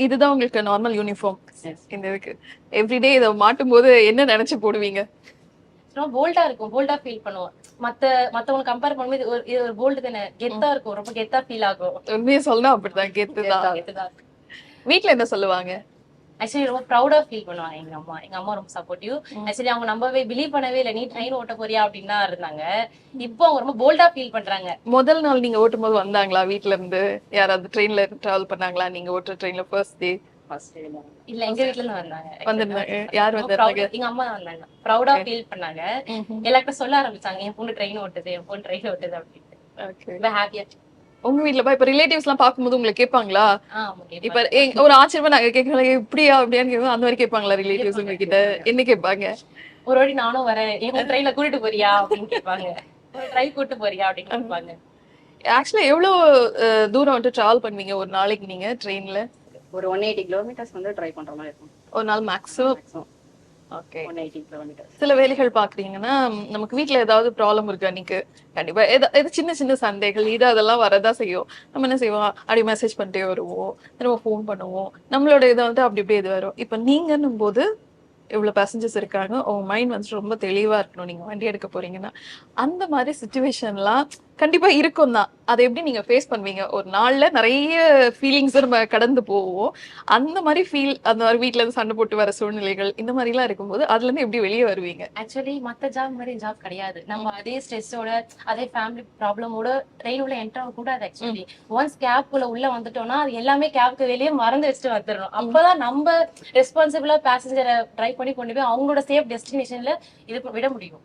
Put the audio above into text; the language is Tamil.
இதுதான் உங்களுக்கு நார்மல் யூனிஃபார்ம் இந்த இதுக்கு எவ்ரிடே இதை மாட்டும் போது என்ன நினைச்சு போடுவீங்க? ரொம்ப போல்டா இருக்கும், போல்டா ஃபீல் பண்ணுவோம். மத்தவங்க கம்பேர் பண்ணும்போது இது ஒரு போல்டு தானே, கெத்தா இருக்கும், ரொம்ப கெத்தா ஃபீல் ஆகும். உண்மையை சொல்லணும் அப்படிதான், கெத்துதான். கெத்துதான். வீட்டுல என்ன சொல்லுவாங்க? ஆக்சுவலி ரொம்ப ப்ரௌடா ஃபீல் பண்ணுவாங்க எங்க அம்மா ரொம்ப சப்போர்ட்டிவ். ஆக்சுவலி அவங்க நம்பவே பிலீவ் பண்ணவே இல்லை, நீ ட்ரெயின் ஓட்ட போறியா அப்படின்னு தான் இருந்தாங்க. இப்போ அவங்க ரொம்ப போல்டா ஃபீல் பண்றாங்க. முதல் நாள் நீங்க ஓட்டும் போது வந்தாங்களா வீட்டுல இருந்து யாராவது ட்ரெயின்ல டிராவல் பண்ணாங்களா? நீங்க ஓட்டுற ட்ரெயின்ல ஃபர்ஸ்ட் டே? இல்ல, எங்க வீட்ல இருந்து வந்திருந்தாங்க. யார் வந்திருந்தாங்க? எங்க அம்மா தான் வந்தாங்க. ப்ரௌடா ஃபீல் பண்ணாங்க. எல்லாருக்கும் சொல்ல ஆரம்பிச்சாங்க, என் பொண்ணு ட்ரெயின் ஓட்டுது, என் பொண்ணு ட்ரெயின் ஓட்டுது அப்படின்னு. ரொம்ப ஹாப்பியா. உங்க வீட்டுல இப்ப ரிலேட்டிவ்ஸ் எல்லாம் பாக்கும்போது உங்களை கேட்பாங்களா? இப்ப ஒரு ஆச்சரியமா நாங்க கேட்கலாம், இப்படியா அப்படியான்னு கேட்போம். அந்த மாதிரி கேட்பாங்களா ரிலேட்டிவ்ஸ் உங்ககிட்ட? என்ன கேட்பாங்க? ஒரு வாட்டி நானும் வரேன், என் ட்ரெயின்ல கூட்டிட்டு போறியா அப்படின்னு கேட்பாங்க. ட்ரைவ் கூட்டு போறியா அப்படின்னு கேட்பாங்க. ஆக்சுவலா எவ்வளவு தூரம் வந்து டிராவல் பண்ணுவீங்க ஒரு நாளைக்கு நீங்க ட்ரெயின்ல? ஒரு 180 கிலோமீட்டர்ஸ் வந்து டிரைவ் பண்ற மாதிரி இருக்கும் ஒரு நாள் மேக்ஸிமம். Okay, 180 kilometres. சில வேலைகள் பாக்குறீங்கன்னா நமக்கு வீட்டுல ஏதாவது ப்ராப்ளம் இருக்கு அன்னைக்கு, கண்டிப்பா ஏதாவது சின்ன சின்ன சண்டைகள் இது அதெல்லாம் வரதான் செய்யும். நம்ம என்ன செய்வோம், அப்படி மெசேஜ் பண்ணிட்டே வருவோம், திரும்ப ஃபோன் பண்ணுவோம், நம்மளோட இதை வந்து அப்படி இப்படி இது வரும். இப்ப நீங்கன்னும் போது இவ்வளவு பேசஞ்சர்ஸ் இருக்காங்க, உங்க மைண்ட் வந்து ரொம்ப தெளிவா இருக்கணும் நீங்க வண்டி எடுக்க போறீங்கன்னா. அந்த மாதிரி சுச்சுவேஷன்லாம் கண்டிப்பா இருக்கும் தான். அதை எப்படி நீங்க ஃபேஸ் பண்ணுவீங்க? ஒரு நாள்ல நிறைய ஃபீலிங்ஸ் நம்ம கடந்து போவோம். அந்த மாதிரி அந்த மாதிரி வீட்டுல இருந்து சண்டை போட்டு வர சூழ்நிலைகள் இந்த மாதிரி எல்லாம் இருக்கும்போது அதுல இருந்து எப்படி வெளியே வருவீங்க? ஆக்சுவலி மத்த ஜாப் மாதிரி ஜாப் கிடையாது. நம்ம அதே ஸ்ட்ரெஸ்ஸோட அதே ஃபேமிலி ப்ராப்ளமோட ட்ரெயின் உள்ள என்டர் ஆக கூடாது. ஆக்சுவலி ஒன்ஸ் கேப்குள்ள உள்ள வந்துட்டோம்னா அது எல்லாமே கேப்க்கு வெளியே மறந்து வச்சுட்டு வந்துடணும். அப்பதான் நம்ம ரெஸ்பான்சிபிளா பேசஞ்சரை டிரைவ் பண்ணி கொண்டு போய் அவங்களோட சேஃப் டெஸ்டினேஷன்ல இது விட முடியும்.